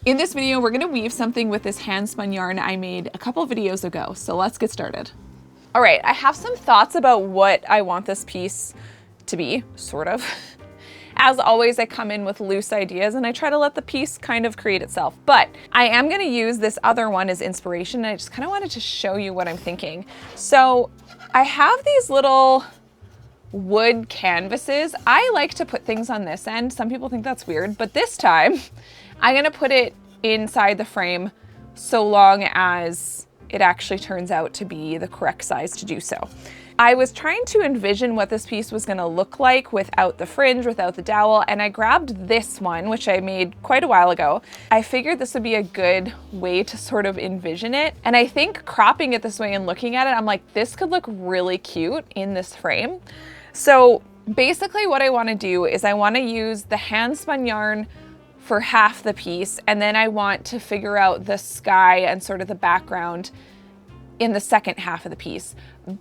In this video, we're gonna weave something with this hand spun yarn I made a couple videos ago. So let's get started. All right, I have some thoughts about what I want this piece to be, sort of. As always, I come in with loose ideas and I try to let the piece kind of create itself. But I am gonna use this other one as inspiration, and I just kind of wanted to show you what I'm thinking. So I have these little wood canvases. I like to put things on this end. Some people think that's weird, but this time I'm gonna put it inside the frame so long as it actually turns out to be the correct size to do so. I was trying to envision what this piece was gonna look like without the fringe, without the dowel, and I grabbed this one, which I made quite a while ago. I figured this would be a good way to sort of envision it. And I think cropping it this way and looking at it, I'm like, this could look really cute in this frame. So basically what I wanna do is I wanna use the hand spun yarn for half the piece, and then I want to figure out the sky and sort of the background in the second half of the piece.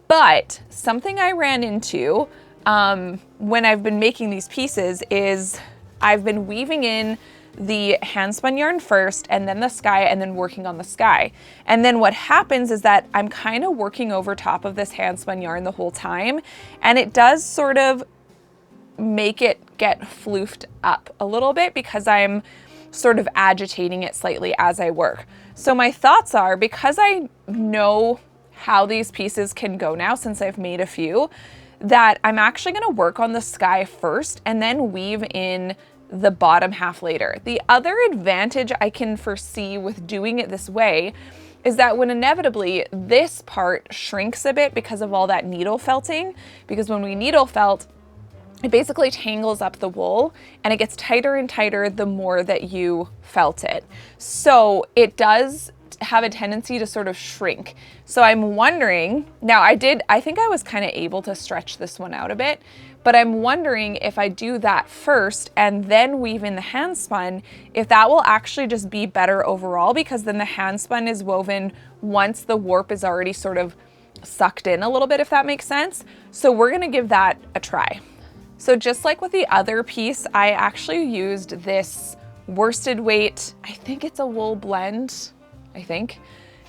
But something I ran into when I've been making these pieces is I've been weaving in the hand spun yarn first and then the sky and then working on the sky. And then what happens is that I'm kind of working over top of this hand spun yarn the whole time, and it does sort of make it get floofed up a little bit because I'm sort of agitating it slightly as I work. So my thoughts are, because I know how these pieces can go now since I've made a few, that I'm actually gonna work on the sky first and then weave in the bottom half later. The other advantage I can foresee with doing it this way is that when inevitably this part shrinks a bit because of all that needle felting, because when we needle felt, it basically tangles up the wool and it gets tighter and tighter the more that you felt it. So it does have a tendency to sort of shrink. So I'm wondering, now I think I was kind of able to stretch this one out a bit, but I'm wondering if I do that first and then weave in the hand spun, if that will actually just be better overall, because then the hand spun is woven once the warp is already sort of sucked in a little bit, if that makes sense. So we're gonna give that a try. So just like with the other piece, I actually used this worsted weight, I think it's a wool blend,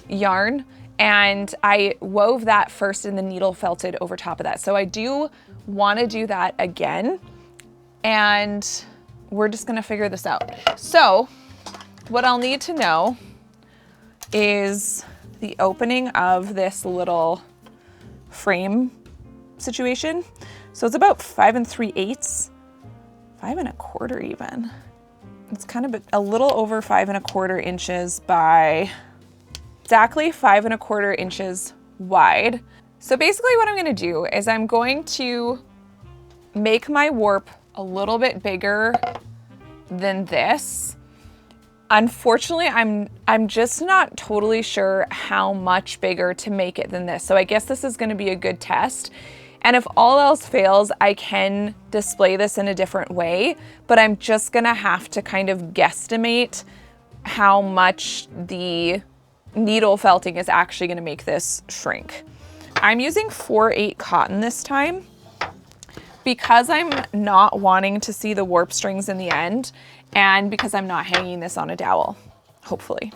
yarn, and I wove that first and the needle felted over top of that. So I do want to do that again, and we're just gonna figure this out. So what I'll need to know is the opening of this little frame situation. So it's about 5 3/8, 5 1/4 even. It's kind of a little over 5 1/4 inches by exactly 5 1/4 inches wide. So basically what I'm gonna do is I'm going to make my warp a little bit bigger than this. Unfortunately, I'm just not totally sure how much bigger to make it than this. So I guess this is gonna be a good test. And if all else fails, I can display this in a different way, but I'm just gonna have to kind of guesstimate how much the needle felting is actually gonna make this shrink. I'm using 4/8 cotton this time because I'm not wanting to see the warp strings in the end, and because I'm not hanging this on a dowel, hopefully.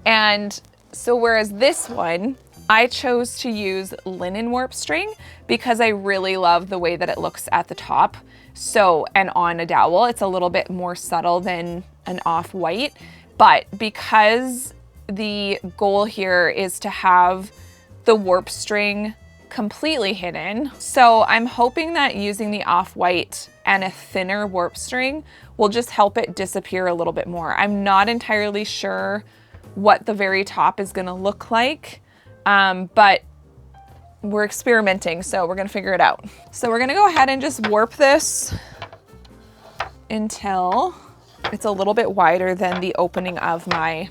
And so whereas this one, I chose to use linen warp string because I really love the way that it looks at the top. So, and on a dowel, it's a little bit more subtle than an off-white, but because the goal here is to have the warp string completely hidden, so I'm hoping that using the off-white and a thinner warp string will just help it disappear a little bit more. I'm not entirely sure what the very top is gonna look like, but we're experimenting, so we're gonna figure it out. So we're gonna go ahead and just warp this until it's a little bit wider than the opening of my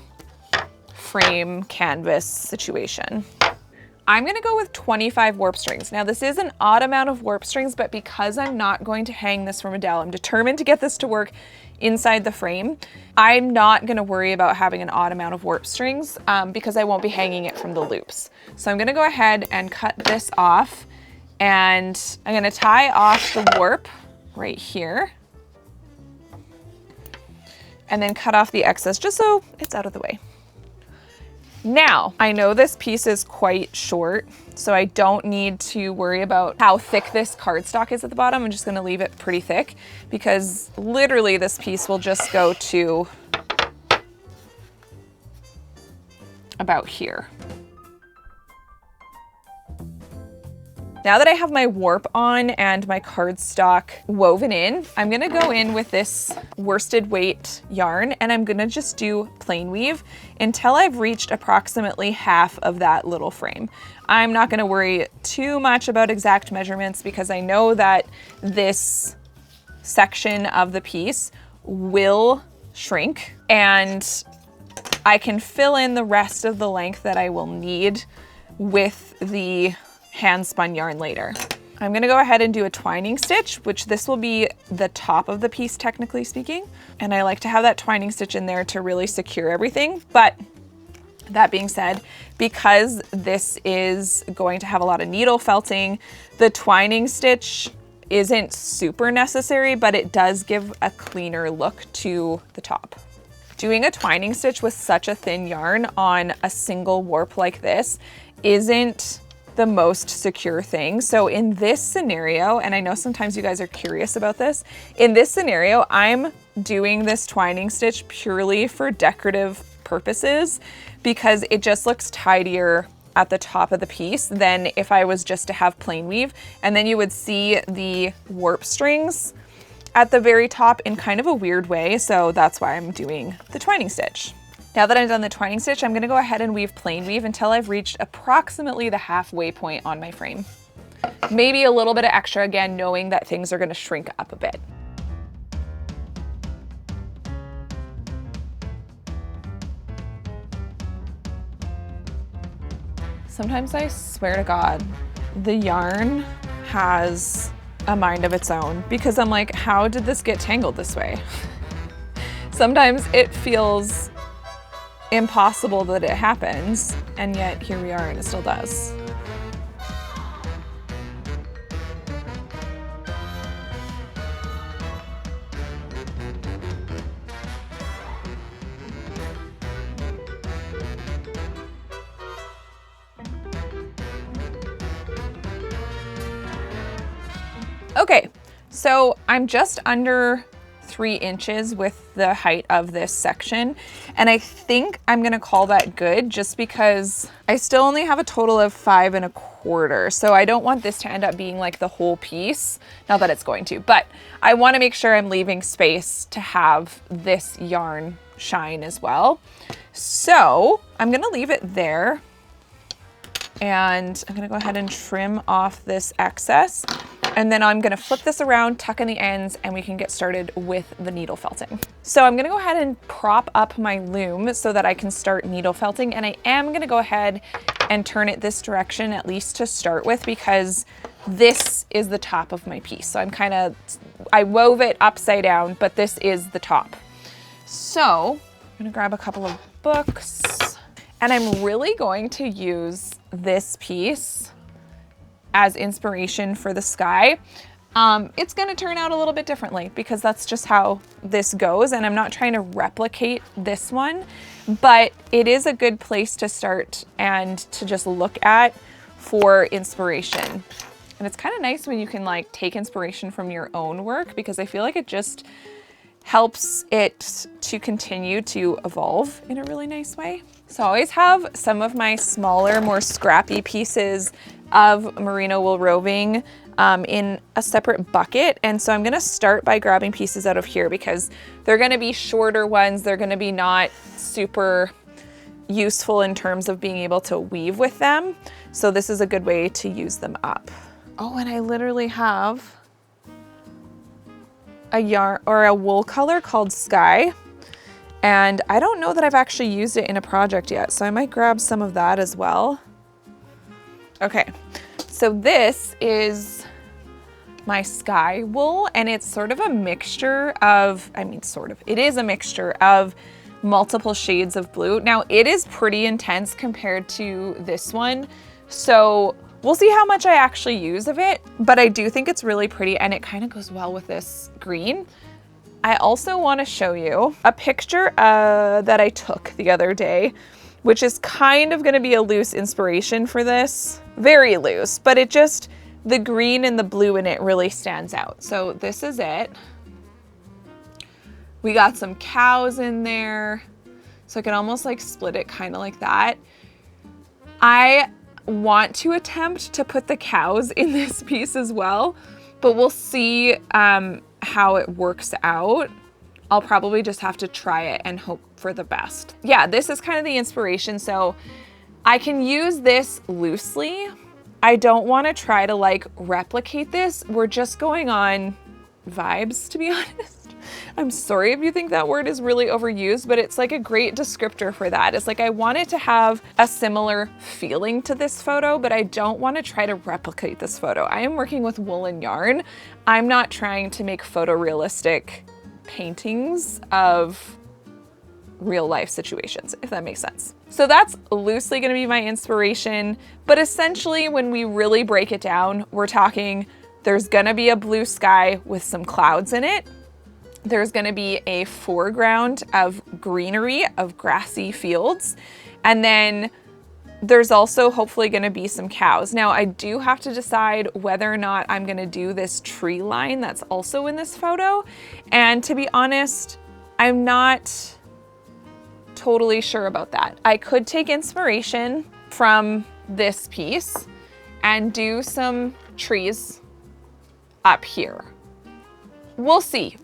frame canvas situation. I'm gonna go with 25 warp strings. Now this is an odd amount of warp strings, but because I'm not going to hang this from a dowel, I'm determined to get this to work inside the frame. I'm not gonna worry about having an odd amount of warp strings because I won't be hanging it from the loops. So I'm gonna go ahead and cut this off, and I'm gonna tie off the warp right here. and then cut off the excess just so it's out of the way. Now, I know this piece is quite short, so I don't need to worry about how thick this cardstock is at the bottom. I'm just gonna leave it pretty thick because literally this piece will just go to about here. Now that I have my warp on and my cardstock woven in, I'm gonna go in with this worsted weight yarn and I'm gonna just do plain weave until I've reached approximately half of that little frame. I'm not gonna worry too much about exact measurements because I know that this section of the piece will shrink and I can fill in the rest of the length that I will need with the hand spun yarn later. I'm gonna go ahead and do a twining stitch, which this will be the top of the piece, technically speaking. And I like to have that twining stitch in there to really secure everything. But that being said, because this is going to have a lot of needle felting, the twining stitch isn't super necessary, but it does give a cleaner look to the top. Doing a twining stitch with such a thin yarn on a single warp like this isn't the most secure thing. So in this scenario, and I know sometimes you guys are curious about this, in this scenario, I'm doing this twining stitch purely for decorative purposes because it just looks tidier at the top of the piece than if I was just to have plain weave. And then you would see the warp strings at the very top in kind of a weird way. So that's why I'm doing the twining stitch. Now that I've done the twining stitch, I'm gonna go ahead and weave plain weave until I've reached approximately the halfway point on my frame. Maybe a little bit of extra, again, knowing that things are gonna shrink up a bit. Sometimes I swear to God, the yarn has a mind of its own because I'm like, how did this get tangled this way? Sometimes it feels impossible that it happens, and yet here we are and it still does. Okay, so I'm just under 3 inches with the height of this section. And I think I'm gonna call that good just because I still only have a total of 5 1/4. So I don't want this to end up being like the whole piece, not that it's going to, but I wanna make sure I'm leaving space to have this yarn shine as well. So I'm gonna leave it there and I'm gonna go ahead and trim off this excess. And then I'm gonna flip this around, tuck in the ends, and we can get started with the needle felting. So I'm gonna go ahead and prop up my loom so that I can start needle felting. And I am gonna go ahead and turn it this direction, at least to start with, because this is the top of my piece. So I wove it upside down, but this is the top. So I'm gonna grab a couple of books, and I'm really going to use this piece as inspiration for the sky. It's gonna turn out a little bit differently because that's just how this goes, and I'm not trying to replicate this one, but it is a good place to start and to just look at for inspiration. And it's kind of nice when you can like take inspiration from your own work because I feel like it just helps it to continue to evolve in a really nice way. So I always have some of my smaller, more scrappy pieces of merino wool roving in a separate bucket. And so I'm gonna start by grabbing pieces out of here because they're gonna be shorter ones. They're gonna be not super useful in terms of being able to weave with them. So this is a good way to use them up. Oh, and I literally have a yarn or a wool color called Sky. And I don't know that I've actually used it in a project yet. So I might grab some of that as well. Okay, so this is my Sky wool, and it's sort of a mixture of, it is a mixture of multiple shades of blue. Now it is pretty intense compared to this one. So we'll see how much I actually use of it, but I do think it's really pretty and it kind of goes well with this green. I also want to show you a picture that I took the other day, which is kind of going to be a loose inspiration for this. Very loose, but it just, the green and the blue in it really stands out. So this is it. We got some cows in there. So I can almost like split it kind of like that. I want to attempt to put the cows in this piece as well, but we'll see how it works out. I'll probably just have to try it and hope for the best. Yeah, this is kind of the inspiration. So I can use this loosely. I don't want to try to like replicate this. We're just going on vibes, to be honest. I'm sorry if you think that word is really overused, but it's like a great descriptor for that. It's like I want it to have a similar feeling to this photo, but I don't want to try to replicate this photo. I am working with woolen yarn. I'm not trying to make photorealistic paintings of real life situations, if that makes sense. So that's loosely going to be my inspiration, but essentially when we really break it down, we're talking there's going to be a blue sky with some clouds in it. There's going to be a foreground of greenery, of grassy fields. And then there's also hopefully going to be some cows. Now I do have to decide whether or not I'm going to do this tree line that's also in this photo. And to be honest, I'm not totally sure about that. I could take inspiration from this piece and do some trees up here. We'll see.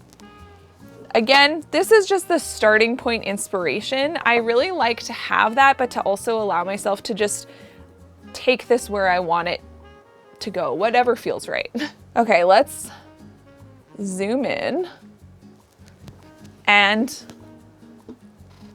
Again, this is just the starting point inspiration. I really like to have that, but to also allow myself to just take this where I want it to go, whatever feels right. Okay, let's zoom in and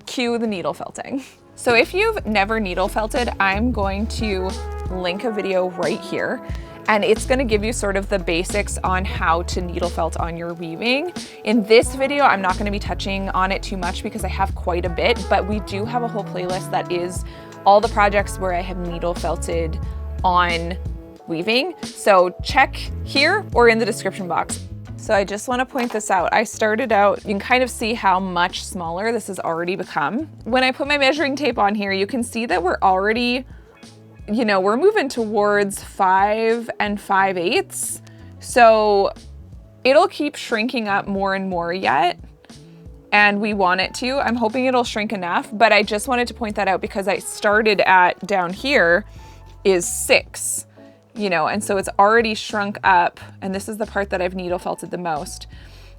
cue the needle felting. So if you've never needle felted, I'm going to link a video right here. And it's gonna give you sort of the basics on how to needle felt on your weaving. In this video, I'm not gonna be touching on it too much because I have quite a bit, but we do have a whole playlist that is all the projects where I have needle felted on weaving. So check here or in the description box. So I just wanna point this out. I started out, you can kind of see how much smaller this has already become. When I put my measuring tape on here, you can see that we're already, you know, we're moving towards 5 5/8. So it'll keep shrinking up more and more yet. And we want it to. I'm hoping it'll shrink enough, but I just wanted to point that out because I started at down here is 6, you know, and so it's already shrunk up. And this is the part that I've needle felted the most.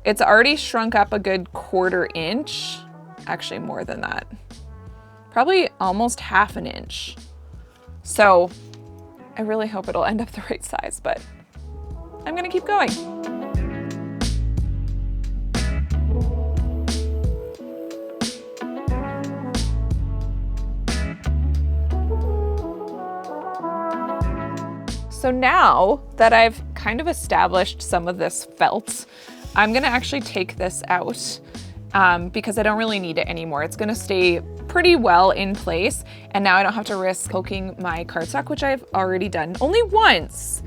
It's already shrunk up a good 1/4 inch, actually more than that, probably almost 1/2 inch. So I really hope it'll end up the right size, but I'm gonna keep going. So now that I've kind of established some of this felt, I'm gonna actually take this out because I don't really need it anymore. It's gonna stay pretty well in place. And now I don't have to risk poking my cardstock, which I've already done only once,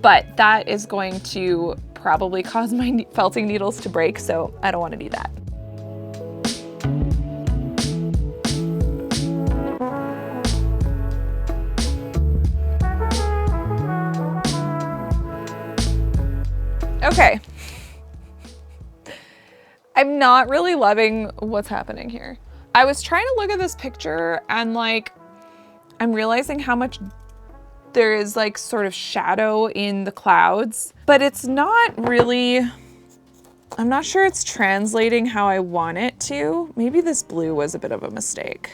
but that is going to probably cause my felting needles to break. So I don't want to do that. Okay. I'm not really loving what's happening here. I was trying to look at this picture and like, I'm realizing how much there is like sort of shadow in the clouds, but it's not really, I'm not sure it's translating how I want it to. Maybe this blue was a bit of a mistake.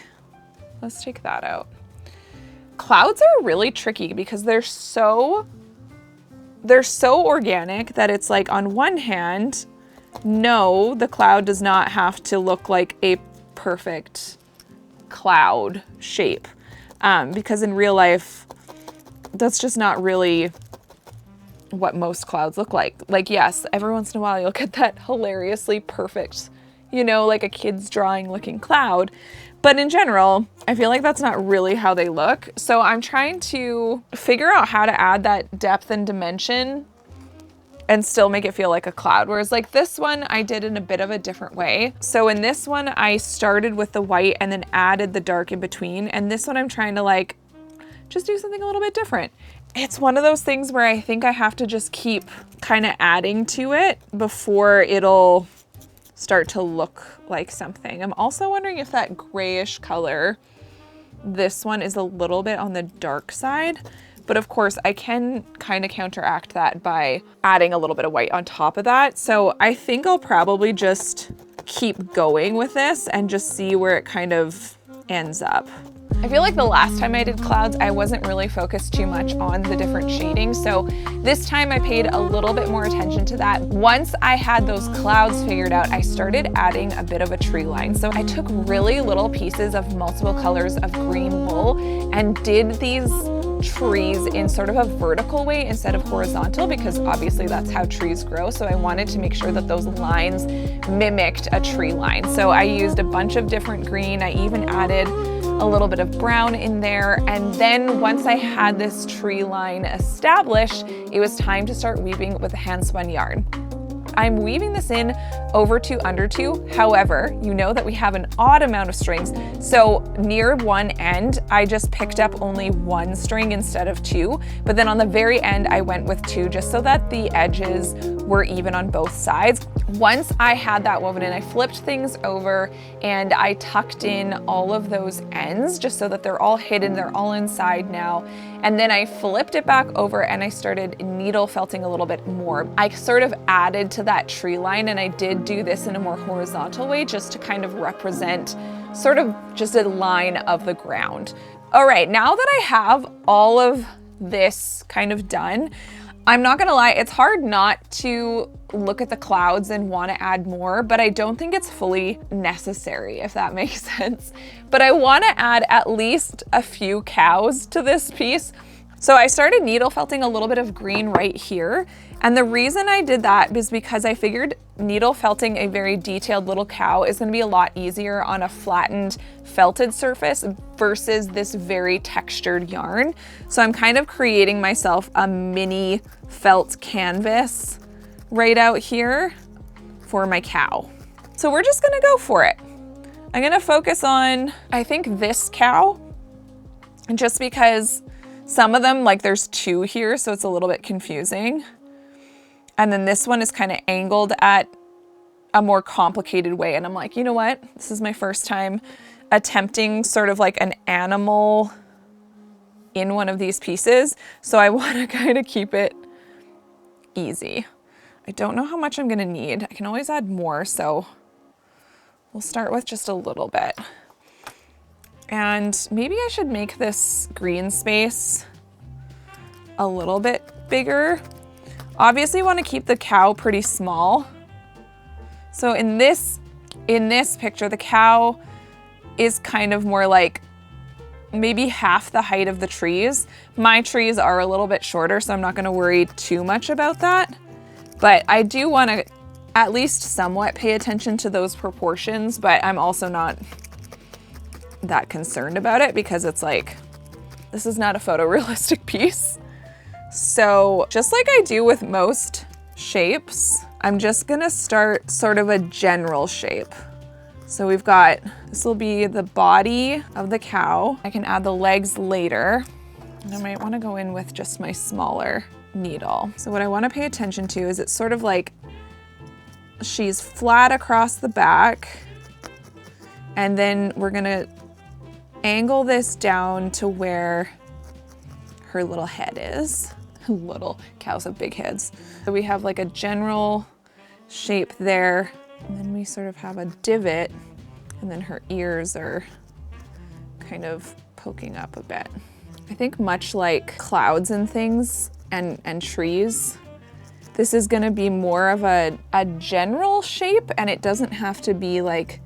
Let's take that out. Clouds are really tricky because they're so organic that it's like on one hand, no, the cloud does not have to look like a perfect cloud shape because in real life, that's just not really what most clouds look like. Like, yes, every once in a while you'll get that hilariously perfect, you know, like a kid's drawing looking cloud. But in general, I feel like that's not really how they look. So I'm trying to figure out how to add that depth and dimension and still make it feel like a cloud. Whereas like this one, I did in a bit of a different way. So in this one, I started with the white and then added the dark in between. And this one I'm trying to like, just do something a little bit different. It's one of those things where I think I have to just keep kind of adding to it before it'll start to look like something. I'm also wondering if that grayish color, this one is a little bit on the dark side, but of course I can kind of counteract that by adding a little bit of white on top of that. So I think I'll probably just keep going with this and just see where it kind of ends up. I feel like the last time I did clouds, I wasn't really focused too much on the different shadings. So this time I paid a little bit more attention to that. Once I had those clouds figured out, I started adding a bit of a tree line. So I took really little pieces of multiple colors of green wool and did these trees in sort of a vertical way instead of horizontal, because obviously that's how trees grow. So I wanted to make sure that those lines mimicked a tree line. So I used a bunch of different green. I even added a little bit of brown in there. And then once I had this tree line established, it was time to start weaving with a hand spun yarn. I'm weaving this in over 2 under 2. However, you know that we have an odd amount of strings. So near one end, I just picked up only 1 string instead of 2. But then on the very end, I went with 2 just so that the edges were even on both sides. Once I had that woven in, I flipped things over and I tucked in all of those ends just so that they're all hidden, they're all inside now. And then I flipped it back over and I started needle felting a little bit more. I sort of added to that tree line, and I did do this in a more horizontal way just to kind of represent sort of just a line of the ground. All right, now that I have all of this kind of done, I'm not gonna lie, it's hard not to look at the clouds and want to add more, but I don't think it's fully necessary, if that makes sense. But I want to add at least a few cows to this piece. So I started needle felting a little bit of green right here. And the reason I did that is because I figured needle felting a very detailed little cow is going to be a lot easier on a flattened felted surface versus this very textured yarn. So I'm kind of creating myself a mini felt canvas right out here for my cow. So we're just gonna go for it. I'm gonna focus on, I think, this cow, just because some of them, like there's 2 here, so it's a little bit confusing. And then this one is kind of angled at a more complicated way. And I'm like, you know what? This is my first time attempting sort of like an animal in one of these pieces. So I want to kind of keep it easy. I don't know how much I'm gonna need. I can always add more, so we'll start with just a little bit. And maybe I should make this green space a little bit bigger. Obviously you want to keep the cow pretty small. So in this picture, the cow is kind of more like maybe half the height of the trees. My trees are a little bit shorter, so I'm not going to worry too much about that. But I do want to at least somewhat pay attention to those proportions, but I'm also not that concerned about it because it's like, this is not a photorealistic piece. So just like I do with most shapes, I'm just gonna start sort of a general shape. So we've got, this will be the body of the cow. I can add the legs later. And I might wanna go in with just my smaller needle. So what I wanna pay attention to is it's sort of like she's flat across the back, and then we're gonna angle this down to where her little head is. Little cows have big heads. So we have like a general shape there, and then we sort of have a divot, and then her ears are kind of poking up a bit. I think much like clouds and things and trees, this is gonna be more of a general shape, and it doesn't have to be like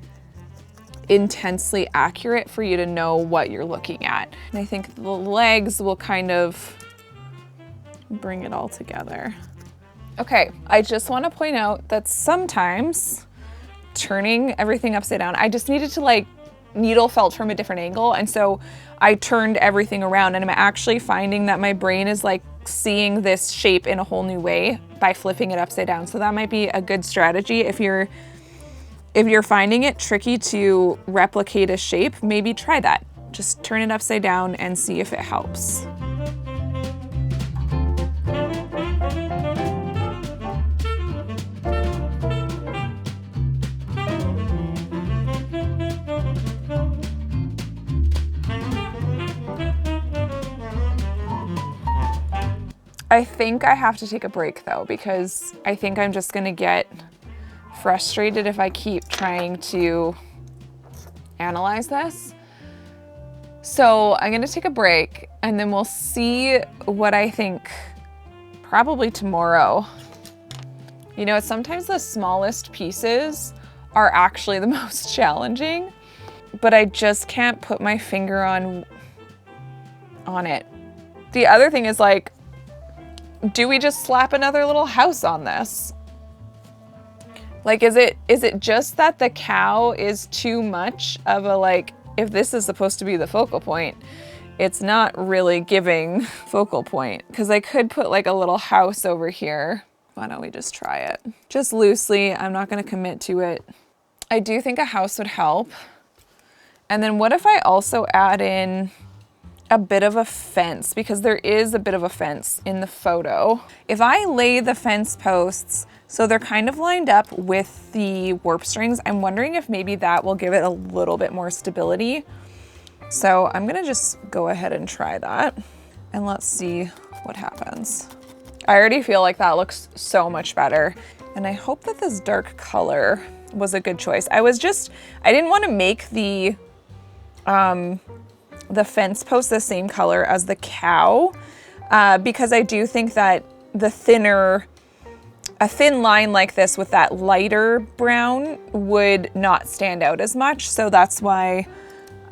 intensely accurate for you to know what you're looking at. And I think the legs will kind of bring it all together. Okay, I just want to point out that sometimes turning everything upside down, I just needed to like needle felt from a different angle, and so I turned everything around, and I'm actually finding that my brain is like seeing this shape in a whole new way by flipping it upside down. So that might be a good strategy. If you're finding it tricky to replicate a shape, maybe try that. Just turn it upside down and see if it helps. I think I have to take a break though, because I think I'm just gonna get frustrated if I keep trying to analyze this. So I'm gonna take a break and then we'll see what I think probably tomorrow. You know, sometimes the smallest pieces are actually the most challenging, but I just can't put my finger on it. The other thing is, like, do we just slap another little house on this? Like, is it just that the cow is too much of a, like, if this is supposed to be the focal point, it's not really giving focal point? Because I could put like a little house over here. Why don't we just try it? Just loosely, I'm not gonna commit to it. I do think a house would help. And then what if I also add in a bit of a fence, because there is a bit of a fence in the photo. If I lay the fence posts so they're kind of lined up with the warp strings, I'm wondering if maybe that will give it a little bit more stability. So I'm gonna just go ahead and try that and let's see what happens. I already feel like that looks so much better. And I hope that this dark color was a good choice. I didn't want to make the fence post the same color as the cow, because I do think that a thin line like this with that lighter brown would not stand out as much. So that's why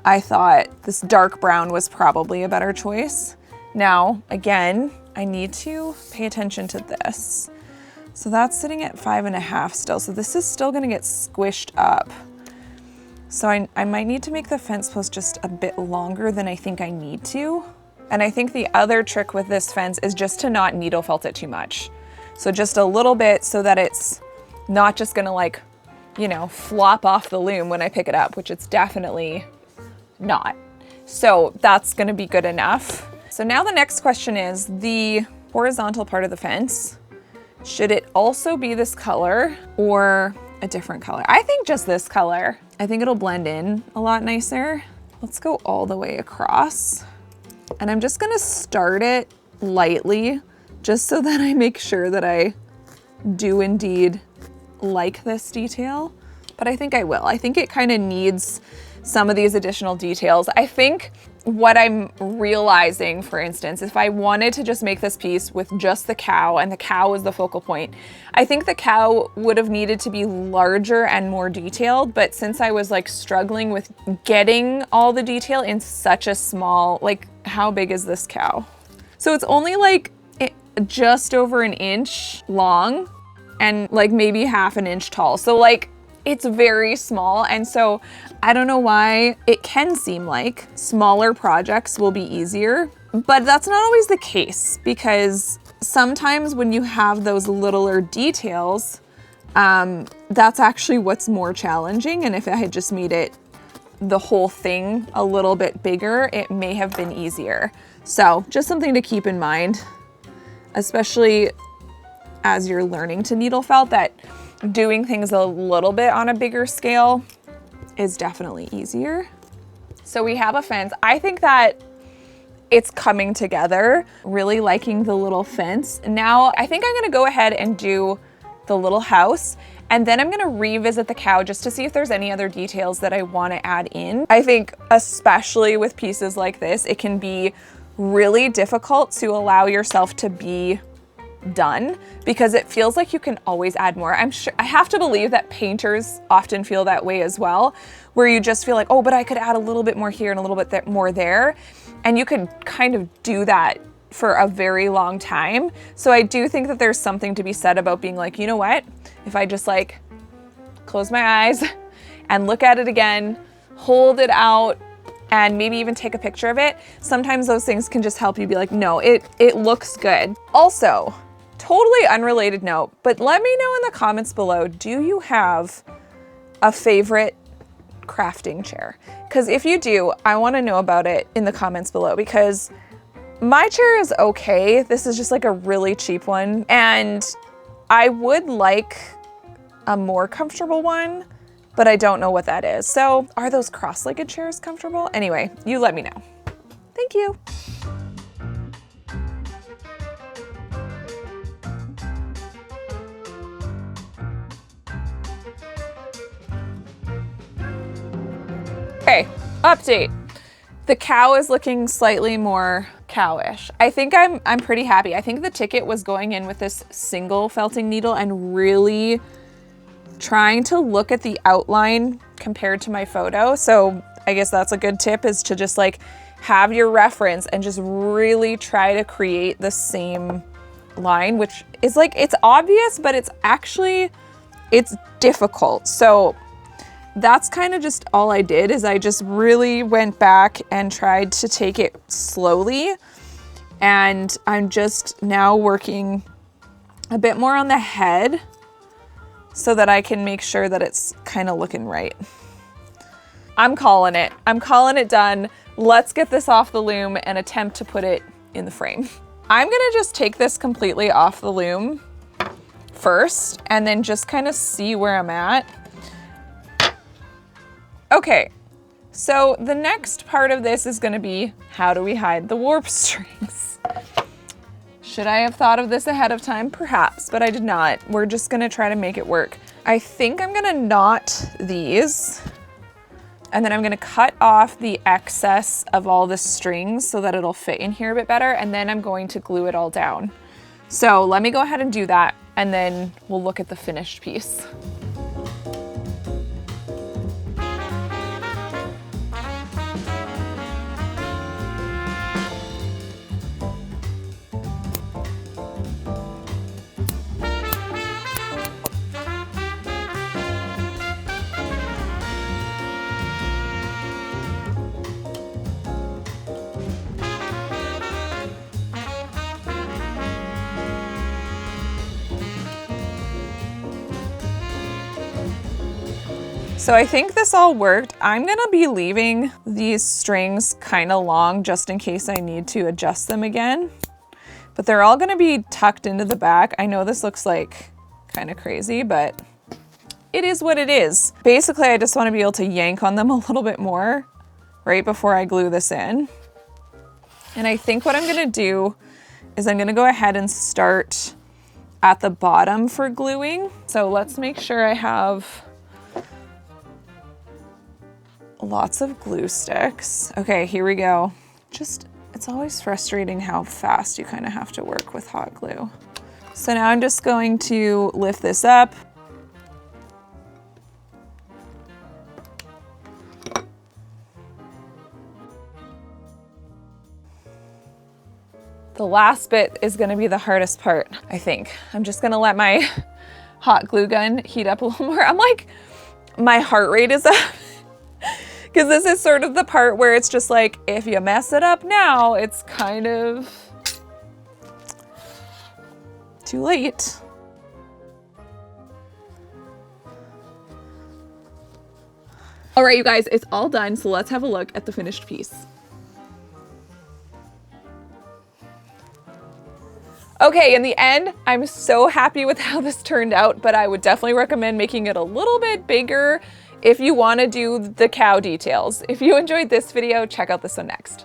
I thought this dark brown was probably a better choice. Now, again, I need to pay attention to this. So that's sitting at 5.5 still. So this is still gonna get squished up. So I might need to make the fence post just a bit longer than I think I need to. And I think the other trick with this fence is just to not needle felt it too much. So just a little bit so that it's not just gonna, like, you know, flop off the loom when I pick it up, which it's definitely not. So that's gonna be good enough. So now the next question is the horizontal part of the fence. Should it also be this color or a different color? I think just this color. I think it'll blend in a lot nicer. Let's go all the way across. And I'm just gonna start it lightly, just so that I make sure that I do indeed like this detail. But I think I will. I think it kind of needs some of these additional details. I think what I'm realizing, for instance, if I wanted to just make this piece with just the cow and the cow is the focal point, I think the cow would have needed to be larger and more detailed. But since I was like struggling with getting all the detail in such a small, like, how big is this cow? So it's only like just over an inch long and like maybe half an inch tall. So like, it's very small. And so I don't know why it can seem like smaller projects will be easier, but that's not always the case, because sometimes when you have those littler details, that's actually what's more challenging. And if I had just made it the whole thing a little bit bigger, it may have been easier. So just something to keep in mind, especially as you're learning to needle felt, that doing things a little bit on a bigger scale is definitely easier. So we have a fence. I think that it's coming together. Really liking the little fence. Now I think I'm gonna go ahead and do the little house, and then I'm gonna revisit the cow just to see if there's any other details that I wanna add in. I think especially with pieces like this, it can be really difficult to allow yourself to be done, because it feels like you can always add more. I have to believe that painters often feel that way as well, where you just feel like, oh, but I could add a little bit more here and a little bit more there. And you could kind of do that for a very long time. So I do think that there's something to be said about being like, you know what? If I just like close my eyes and look at it again, hold it out, and maybe even take a picture of it. Sometimes those things can just help you be like, no, it looks good. Also, totally unrelated note, but let me know in the comments below, do you have a favorite crafting chair? Because if you do, I want to know about it in the comments below, because my chair is okay. This is just like a really cheap one, and I would like a more comfortable one, but I don't know what that is. So are those cross-legged chairs comfortable? Anyway, you let me know. Thank you. Okay, update. The cow is looking slightly more cowish. I think I'm pretty happy. I think the ticket was going in with this single felting needle and really trying to look at the outline compared to my photo. So I guess that's a good tip, is to just like have your reference and just really try to create the same line, which is like, it's obvious, but it's difficult. So that's kind of just all I did, is I just really went back and tried to take it slowly. And I'm just now working a bit more on the head so that I can make sure that it's kind of looking right. I'm calling it. I'm calling it done. Let's get this off the loom and attempt to put it in the frame. I'm gonna just take this completely off the loom first and then just kind of see where I'm at. Okay, so the next part of this is gonna be, how do we hide the warp strings? Should I have thought of this ahead of time? Perhaps, but I did not. We're just gonna try to make it work. I think I'm gonna knot these, and then I'm gonna cut off the excess of all the strings so that it'll fit in here a bit better, and then I'm going to glue it all down. So let me go ahead and do that, and then we'll look at the finished piece. So I think this all worked. I'm gonna be leaving these strings kind of long just in case I need to adjust them again. But they're all gonna be tucked into the back. I know this looks like kind of crazy, but it is what it is. Basically, I just wanna be able to yank on them a little bit more right before I glue this in. And I think what I'm gonna do is I'm gonna go ahead and start at the bottom for gluing. So let's make sure I have lots of glue sticks. Okay, here we go. It's always frustrating how fast you kind of have to work with hot glue. So now I'm just going to lift this up. The last bit is gonna be the hardest part, I think. I'm just gonna let my hot glue gun heat up a little more. I'm like, my heart rate is up. Because this is sort of the part where it's just like, if you mess it up now, it's kind of too late. All right, you guys, it's all done. So let's have a look at the finished piece. Okay, in the end, I'm so happy with how this turned out, but I would definitely recommend making it a little bit bigger if you want to do the cow details. If you enjoyed this video, check out this one next.